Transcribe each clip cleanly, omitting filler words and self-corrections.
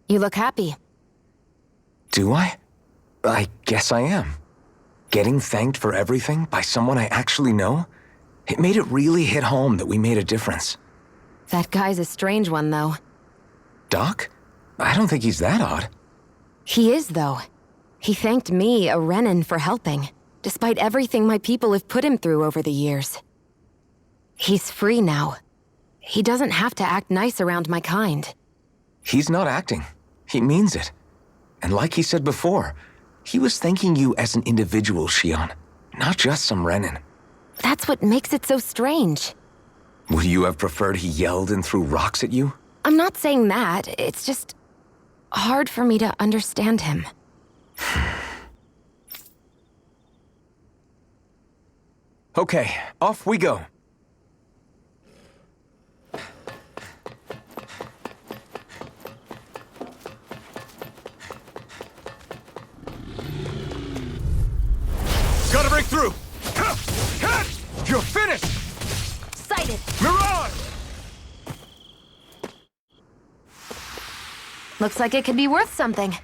You look happy. Do I? I guess I am. Getting thanked for everything by someone I actually know? It made it really hit home that we made a difference. That guy's a strange one, though. Doc? I don't think he's that odd. He is, though. He thanked me, a Renan, for helping, despite everything my people have put him through over the years. He's free now. He doesn't have to act nice around my kind. He's not acting. He means it. And like he said before, he was thanking you as an individual, Shionne, not just some Renan. That's what makes it so strange. Would you have preferred he yelled and threw rocks at you? I'm not saying that. It's just hard for me to understand him. Okay, off we go. Gotta break through! You're finished! Sighted! Mirage! Looks like it could be worth something.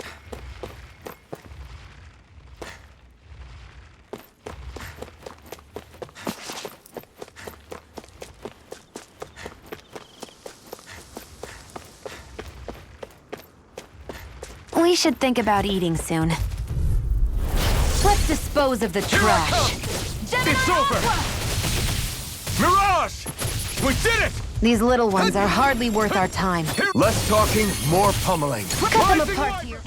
We should think about eating soon. Let's dispose of the trash. It's over! Mirage! We did it! These little ones are hardly worth our time. Less talking, more pummeling. Cut them apart here.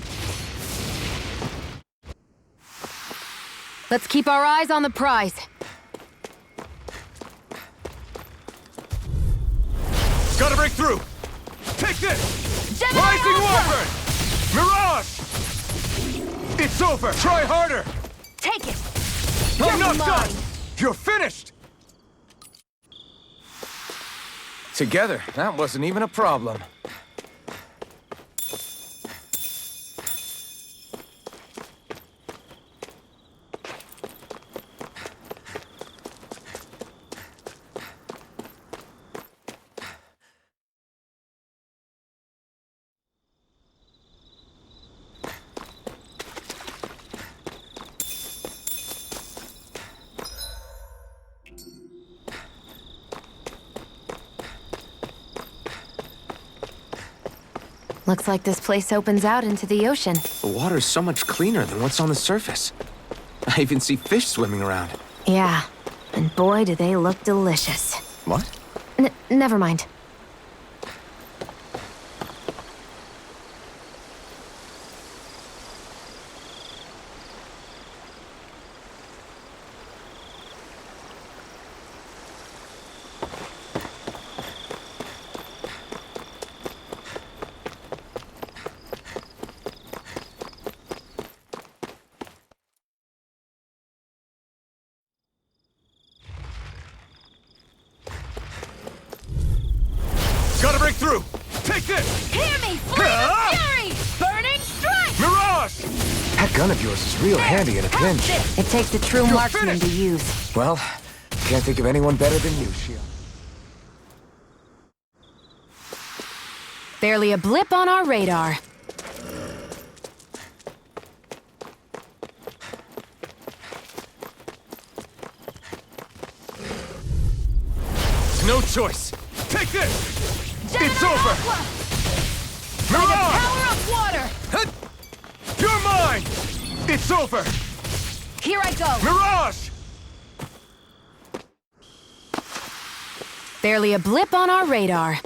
Let's keep our eyes on the prize. Gotta break through! Take this! Gemini Rising Alpha! Warford! Mirage! It's over! Try harder! Take it! I'm You're not done! mine. You're finished! Together, that wasn't even a problem. Looks like this place opens out into the ocean. The water's so much cleaner than what's on the surface. I even see fish swimming around. Yeah, and boy do they look delicious. What? Never mind. Gotta break through! Take this! Hear me, flame of fury! Burning strike! Mirage! That gun of yours is real handy in a pinch. It takes a true marksman to use. Well, can't think of anyone better than you, Shionne. Barely a blip on our radar. No choice! Take this! Gemini It's over! Alpha! By the Mirage! power of water! You're mine! It's over! Here I go! Mirage! Barely a blip on our radar.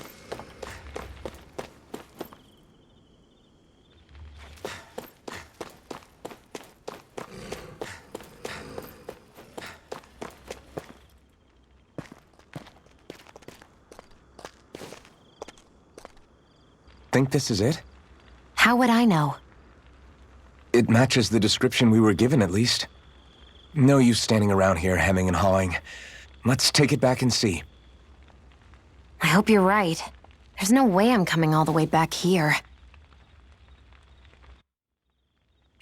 Think this is it? How would I know? It matches the description we were given, at least. No use standing around here hemming and hawing. Let's take it back and see. I hope you're right. There's no way I'm coming all the way back here.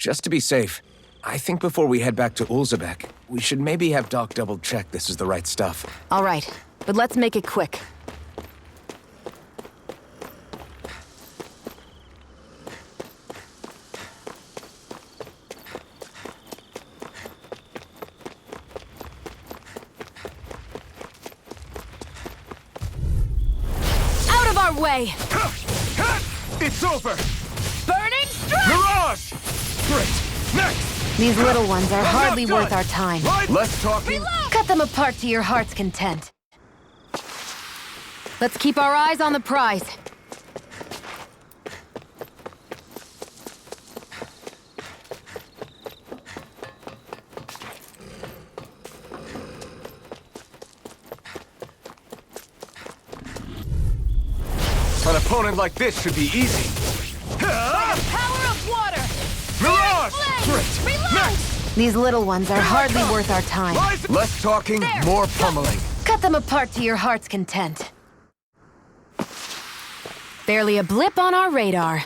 Just to be safe, I think before we head back to Ulzebek, we should maybe have Doc double-check this is the right stuff. All right, but let's make it quick. Out of our way! It's over! Burning strike! Mirage! Great! Next! These little ones are I'm hardly not done. worth our time. Less talking. Cut them apart to your heart's content. Let's keep our eyes on the prize. An opponent like this should be easy. Power of water! Mirage! Flames! Great! Reload! Next! These little ones are hardly worth our time. Less talking, There. more pummeling. Cut them apart to your heart's content. Barely a blip on our radar.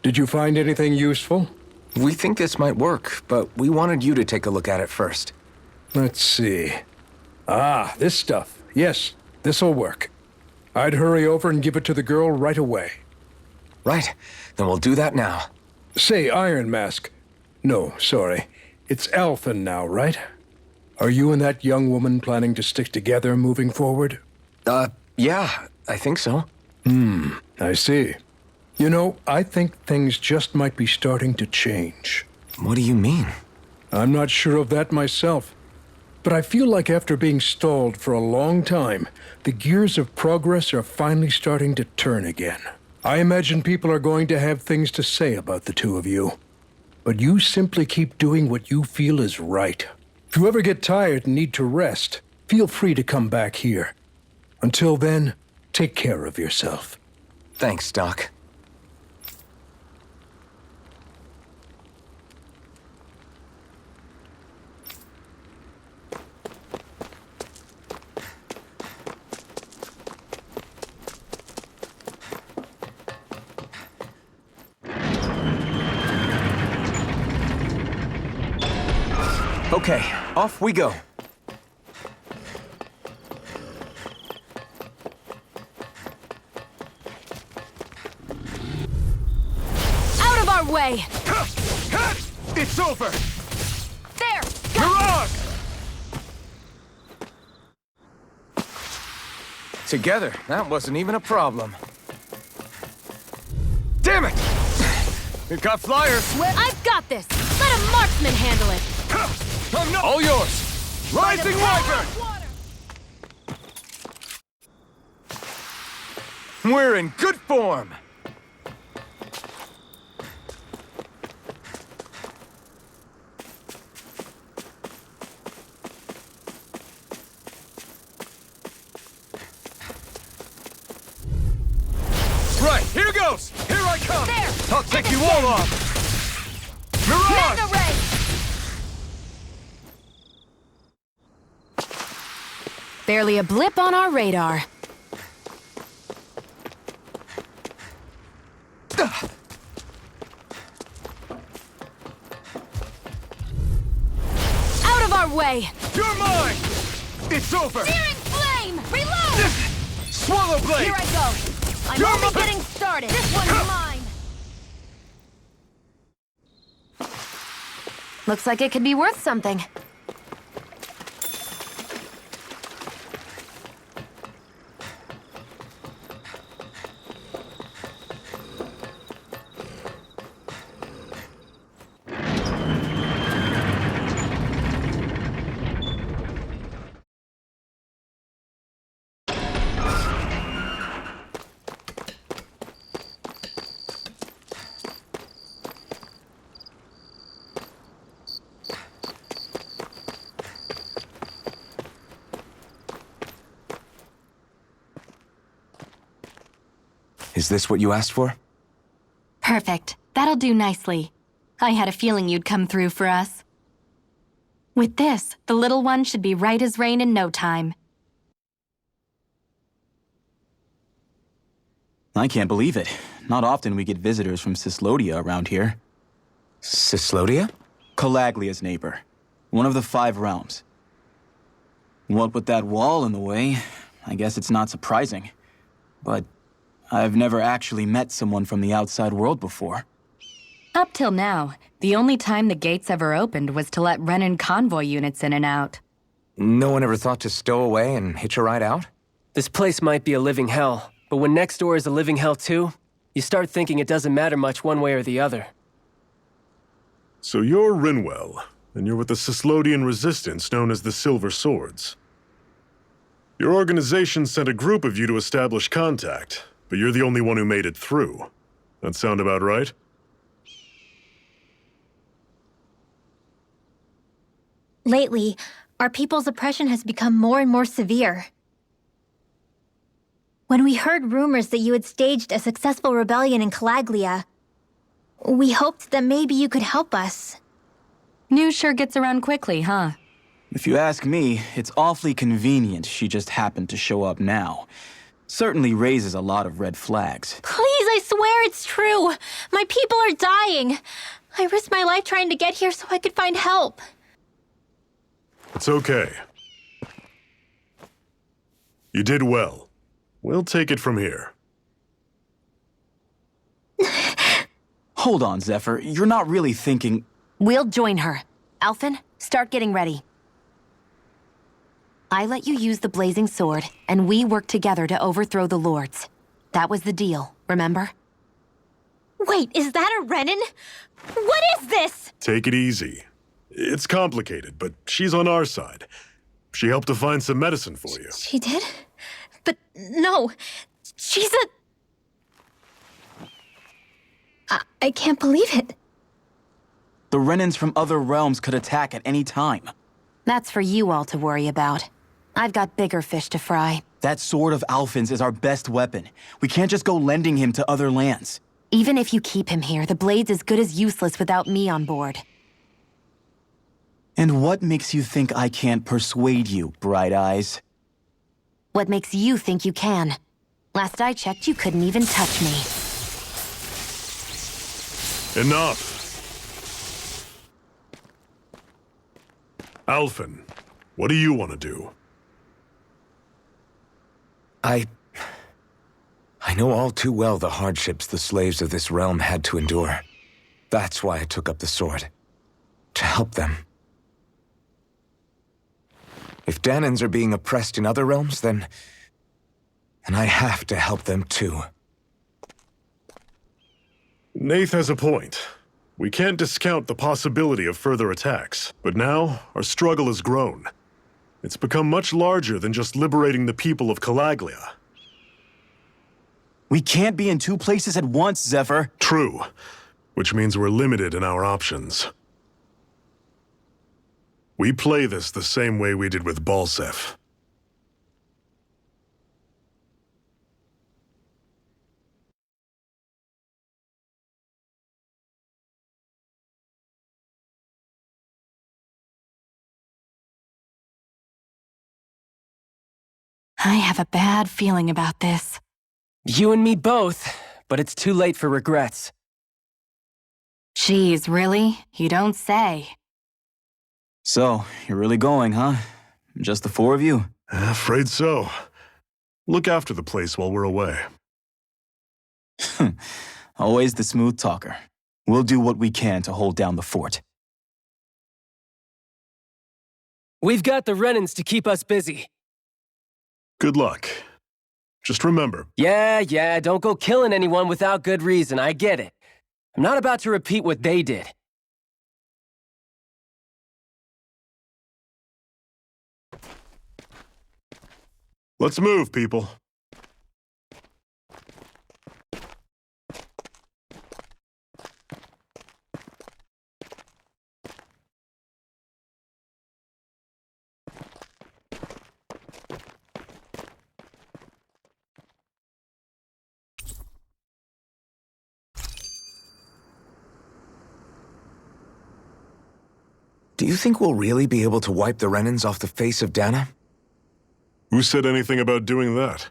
Did you find anything useful? We think this might work, but we wanted you to take a look at it first. Let's see. Ah, this stuff. Yes, this'll work. I'd hurry over and give it to the girl right away. Right, then we'll do that now. Say, Iron Mask. No, sorry. It's Alphen now, right? Are you and that young woman planning to stick together moving forward? Yeah, I think so. I see. You know, I think things just might be starting to change. What do you mean? I'm not sure of that myself. But I feel like after being stalled for a long time, the gears of progress are finally starting to turn again. I imagine people are going to have things to say about the two of you. But you simply keep doing what you feel is right. If you ever get tired and need to rest, feel free to come back here. Until then, take care of yourself. Thanks, Doc. Okay, off we go. Out of our way! It's over! There! Mirage! Together, that wasn't even a problem. Damn it! It got flyers! I've got this! Let a marksman handle it! I'm not... All yours! Rising Wyvern! We're in good form! Right, here goes! Here I come! There! I'll take you all off! Mirage! Mega ray! Barely a blip on our radar. Out of our way! You're mine! It's over! Searing flame! Reload! Swallow Blade! Here I go! I'm You're only mine! getting started! This one's mine! Looks like it could be worth something. Is this what you asked for? Perfect. That'll do nicely. I had a feeling you'd come through for us. With this, the little one should be right as rain in no time. I can't believe it. Not often we get visitors from Cyslodia around here. Cyslodia? Calaglia's neighbor. One of the 5 realms. What with that wall in the way, I guess it's not surprising. But I've never actually met someone from the outside world before. Up till now, the only time the gates ever opened was to let Renan convoy units in and out. No one ever thought to stow away and hitch a ride out? This place might be a living hell, but when next door is a living hell too, you start thinking it doesn't matter much one way or the other. So you're Rinwell, and you're with the Cyslodian resistance known as the Silver Swords. Your organization sent a group of you to establish contact, but you're the only one who made it through. That sound about right? Lately, our people's oppression has become more and more severe. When we heard rumors that you had staged a successful rebellion in Calaglia, we hoped that maybe you could help us. News sure gets around quickly, huh? If you ask me, it's awfully convenient she just happened to show up now. Certainly raises a lot of red flags. Please, I swear it's true. My people are dying. I risked my life trying to get here so I could find help. It's okay. You did well. We'll take it from here. Hold on, Zephyr. You're not really thinking... We'll join her. Alphen, start getting ready. I let you use the blazing sword, and we worked together to overthrow the lords. That was the deal, remember? Wait, is that a Renan? What is this? Take it easy. It's complicated, but she's on our side. She helped to find some medicine for you. She did? But no, she's a... I can't believe it. The Renans from other realms could attack at any time. That's for you all to worry about. I've got bigger fish to fry. That sword of Alphen's is our best weapon. We can't just go lending him to other lands. Even if you keep him here, the blade's as good as useless without me on board. And what makes you think I can't persuade you, Bright Eyes? What makes you think you can? Last I checked, you couldn't even touch me. Enough! Alphen, what do you want to do? I know all too well the hardships the slaves of this realm had to endure. That's why I took up the sword. To help them. If Dahnans are being oppressed in other realms, then I have to help them too. Nath has a point. We can't discount the possibility of further attacks, but now our struggle has grown. It's become much larger than just liberating the people of Calaglia. We can't be in 2 places at once, Zephyr. True, which means we're limited in our options. We play this the same way we did with Balseph. I have a bad feeling about this. You and me both, but it's too late for regrets. Geez, really? You don't say. So, you're really going, huh? Just the 4 of you? Afraid so. Look after the place while we're away. Always the smooth talker. We'll do what we can to hold down the fort. We've got the Renans to keep us busy. Good luck. Just remember... Yeah, don't go killing anyone without good reason, I get it. I'm not about to repeat what they did. Let's move, people. Do you think we'll really be able to wipe the Renans off the face of Dana? Who said anything about doing that?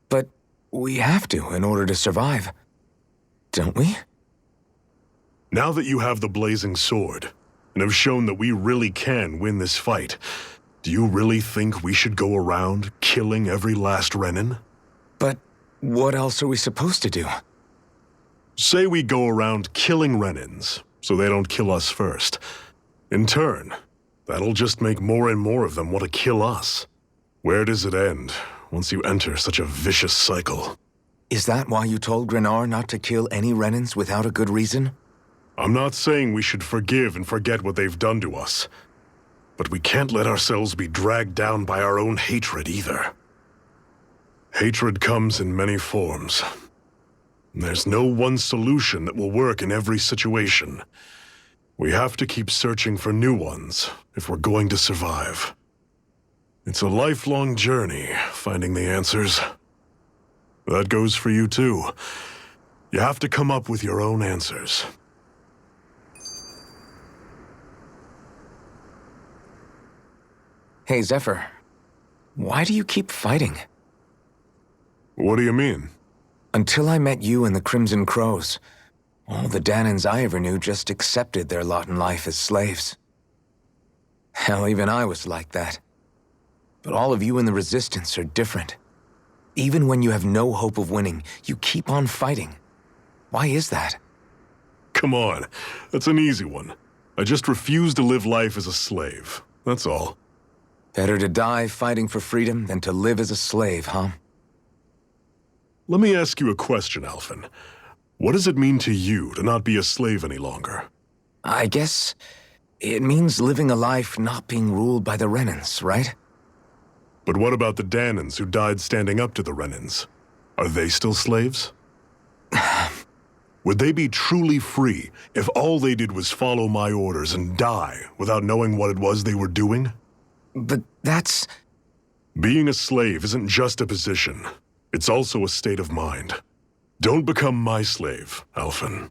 But we have to in order to survive. Don't we? Now that you have the Blazing Sword, and have shown that we really can win this fight, do you really think we should go around killing every last Renan? But what else are we supposed to do? Say we go around killing Renans, so they don't kill us first. In turn, that'll just make more and more of them want to kill us. Where does it end, once you enter such a vicious cycle? Is that why you told Grenar not to kill any Renans without a good reason? I'm not saying we should forgive and forget what they've done to us. But we can't let ourselves be dragged down by our own hatred either. Hatred comes in many forms. There's no one solution that will work in every situation. We have to keep searching for new ones if we're going to survive. It's a lifelong journey, finding the answers. That goes for you too. You have to come up with your own answers. Hey, Zephyr. Why do you keep fighting? What do you mean? Until I met you and the Crimson Crows, all the Danans I ever knew just accepted their lot in life as slaves. Hell, even I was like that. But all of you in the Resistance are different. Even when you have no hope of winning, you keep on fighting. Why is that? Come on, that's an easy one. I just refuse to live life as a slave, that's all. Better to die fighting for freedom than to live as a slave, huh? Let me ask you a question, Alphen. What does it mean to you to not be a slave any longer? I guess it means living a life not being ruled by the Renans, right? But what about the Danans who died standing up to the Renans? Are they still slaves? Would they be truly free if all they did was follow my orders and die without knowing what it was they were doing? But that's... Being a slave isn't just a position. It's also a state of mind. Don't become my slave, Alphen.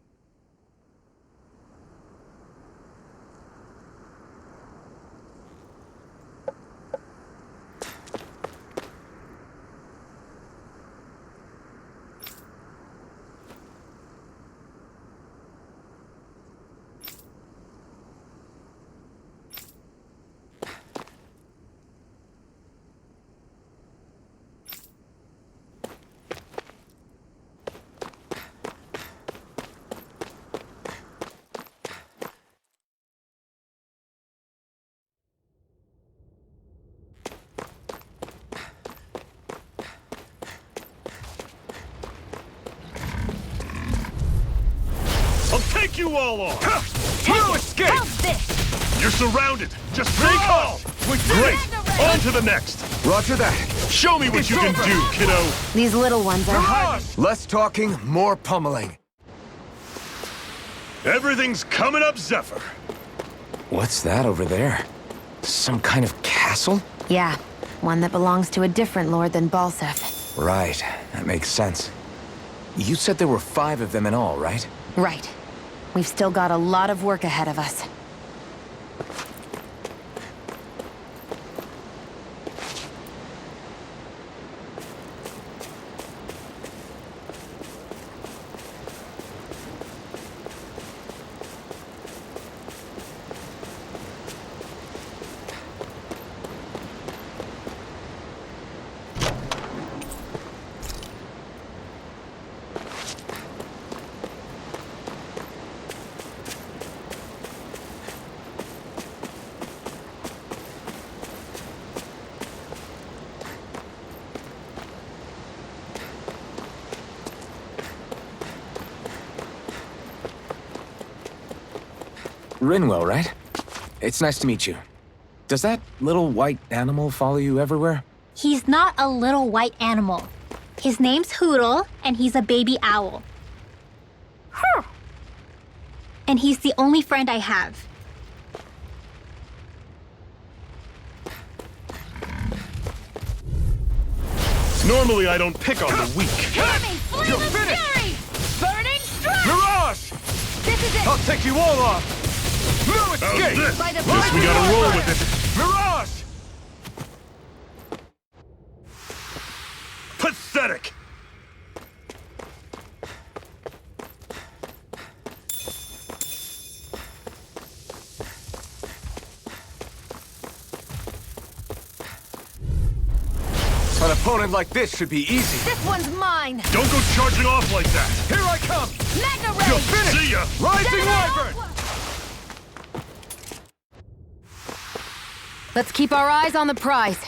I'll take you all on! You escape! You're surrounded! Just stay calm! Great! On to the next! Roger that. Show me what you can do, kiddo! These little ones are hard. Less talking, more pummeling. Everything's coming up, Zephyr! What's that over there? Some kind of castle? Yeah, one that belongs to a different lord than Balseph. Right, that makes sense. You said there were 5 of them in all, right? Right. We've still got a lot of work ahead of us. Rinwell, right? It's nice to meet you. Does that little white animal follow you everywhere? He's not a little white animal. His name's Hootle, and he's a baby owl. And he's the only friend I have. Normally I don't pick on the weak. You're finished! Burning strike! Mirage! This is it! I'll take you all on! No escape! Guess we gotta roll with it. Mirage! Pathetic! An opponent like this should be easy. This one's mine! Don't go charging off like that! Here I come! Mega You're Ray! finished! See ya! Rising Wyvern! Let's keep our eyes on the prize.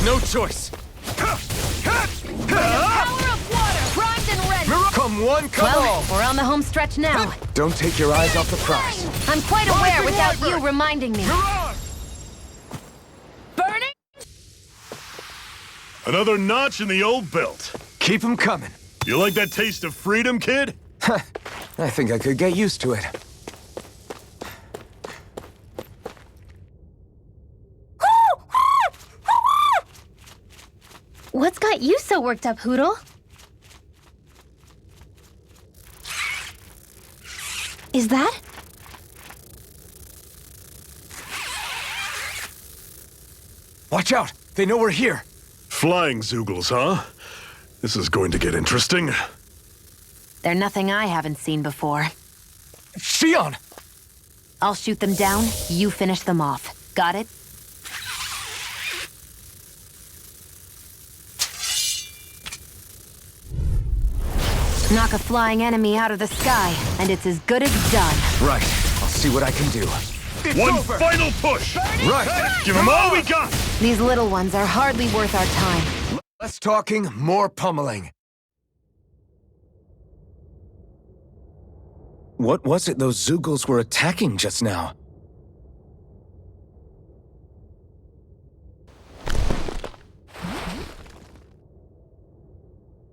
No choice. Power of water! Primed and ready! Come one, come all. Well, we're on the home stretch now. Don't take your eyes off the prize. I'm quite aware Rising without Wyvern! you reminding me. Mirage! Burning? Another notch in the old belt. Keep 'em coming. You like that taste of freedom, kid? I think I could get used to it. What's got you so worked up, Hootle? Is that? Watch out! They know we're here. Flying Zoogles, huh? This is going to get interesting. They're nothing I haven't seen before. Shion! I'll shoot them down, you finish them off. Got it? Knock a flying enemy out of the sky, and it's as good as done. Right. I'll see what I can do. One final push! Right. Give them all we got! These little ones are hardly worth our time. Less talking, more pummeling. What was it those Zoogles were attacking just now?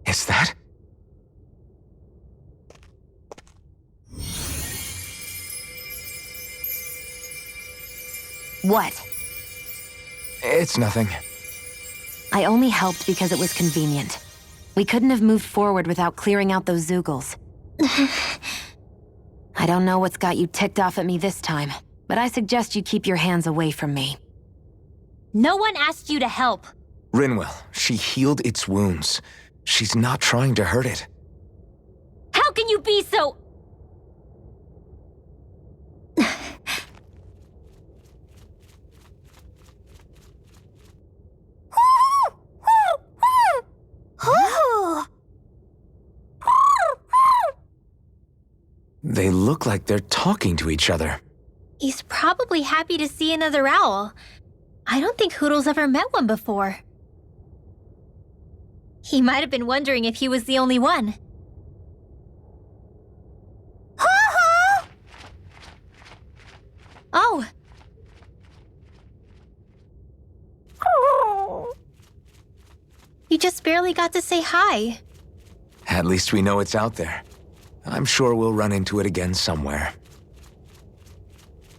Is that? What? It's nothing. I only helped because it was convenient. We couldn't have moved forward without clearing out those Zoogles. I don't know what's got you ticked off at me this time, but I suggest you keep your hands away from me. No one asked you to help. Rinwell, she healed its wounds. She's not trying to hurt it. How can you be so... They look like they're talking to each other. He's probably happy to see another owl. I don't think Hootle's ever met one before. He might have been wondering if he was the only one. Oh. You just barely got to say hi. At least we know it's out there. I'm sure we'll run into it again somewhere.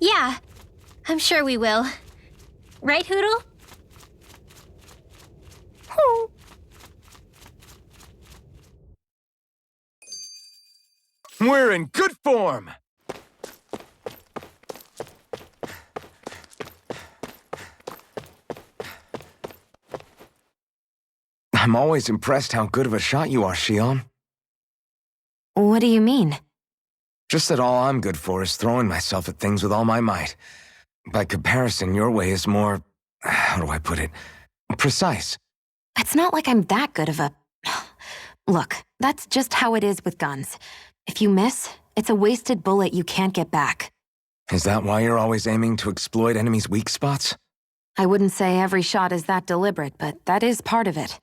Yeah, I'm sure we will. Right, Hootle? We're in good form! I'm always impressed how good of a shot you are, Shion. What do you mean? Just that all I'm good for is throwing myself at things with all my might. By comparison, your way is more... how do I put it? Precise. It's not like I'm that good of a... Look, that's just how it is with guns. If you miss, it's a wasted bullet you can't get back. Is that why you're always aiming to exploit enemies' weak spots? I wouldn't say every shot is that deliberate, but that is part of it.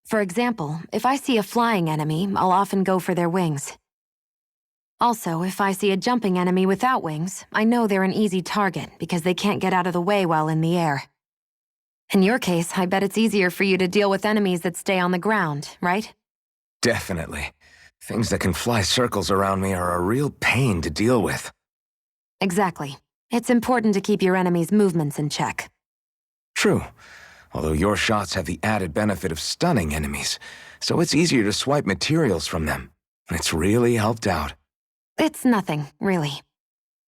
For example, if I see a flying enemy, I'll often go for their wings. Also, if I see a jumping enemy without wings, I know they're an easy target because they can't get out of the way while in the air. In your case, I bet it's easier for you to deal with enemies that stay on the ground, right? Definitely. Things that can fly circles around me are a real pain to deal with. Exactly. It's important to keep your enemy's movements in check. True. Although your shots have the added benefit of stunning enemies, so it's easier to swipe materials from them. It's really helped out. It's nothing, really.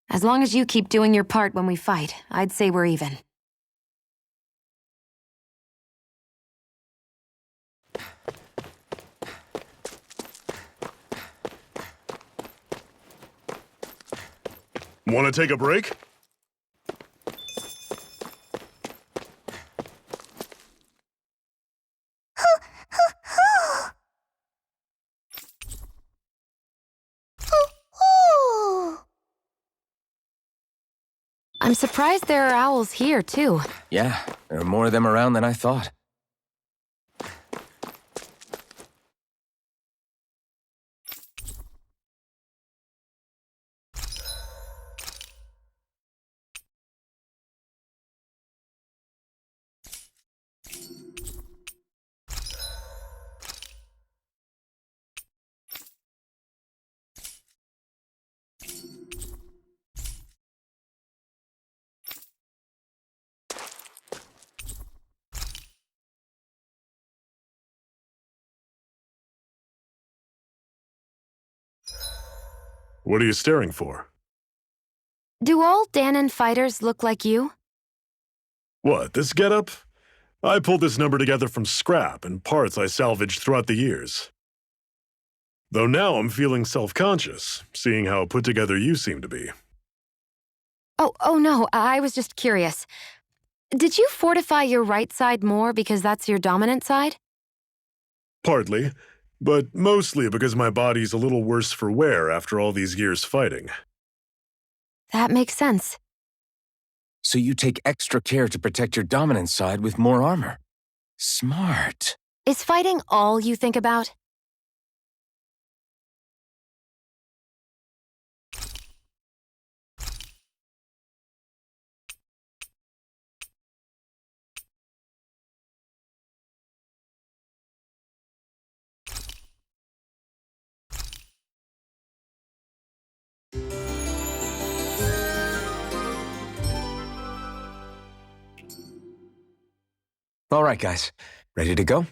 As long as you keep doing your part when we fight, I'd say we're even. Want to take a break? I'm surprised there are owls here, too. Yeah, there are more of them around than I thought. What are you staring for? Do all Danon fighters look like you? What, this getup? I pulled this number together from scrap and parts I salvaged throughout the years. Though now I'm feeling self-conscious, seeing how put together you seem to be. Oh no, I was just curious. Did you fortify your right side more because that's your dominant side? Partly, but mostly because my body's a little worse for wear after all these years fighting. That makes sense. So you take extra care to protect your dominant side with more armor. Smart. Is fighting all you think about? All right, guys. Ready to go?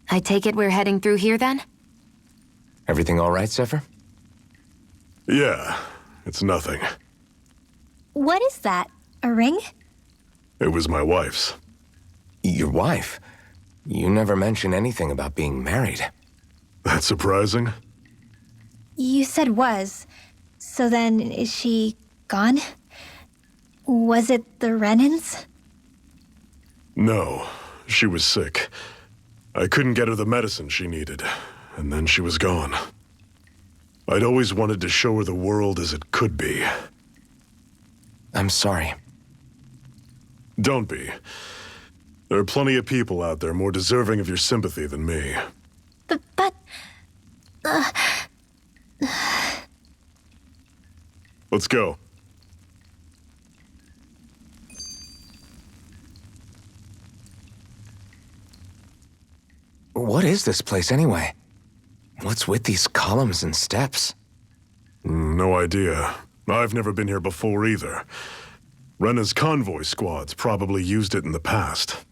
I take it we're heading through here then? Everything all right, Zephyr? Yeah, it's nothing. What is that? A ring? It was my wife's. Your wife? You never mentioned anything about being married. That's surprising? You said was. So then, is she gone? Was it the Renans? No, she was sick. I couldn't get her the medicine she needed, and then she was gone. I'd always wanted to show her the world as it could be. I'm sorry. Don't be. There are plenty of people out there more deserving of your sympathy than me. But... Let's go. What is this place anyway? What's with these columns and steps? No idea. I've never been here before either. Rena's convoy squads probably used it in the past.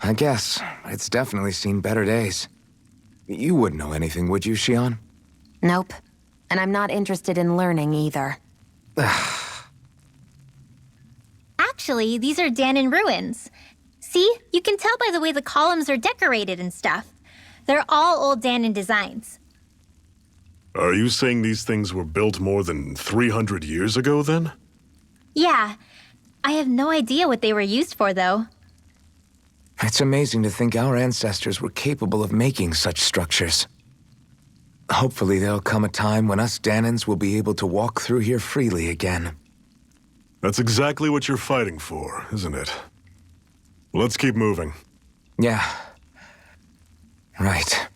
I guess. It's definitely seen better days. You wouldn't know anything, would you, Xion? Nope. And I'm not interested in learning either. Actually, these are Danon ruins. See? You can tell by the way the columns are decorated and stuff. They're all old Danon designs. Are you saying these things were built more than 300 years ago, then? Yeah. I have no idea what they were used for, though. It's amazing to think our ancestors were capable of making such structures. Hopefully there'll come a time when us Danans will be able to walk through here freely again. That's exactly what you're fighting for, isn't it? Let's keep moving. Yeah. Right.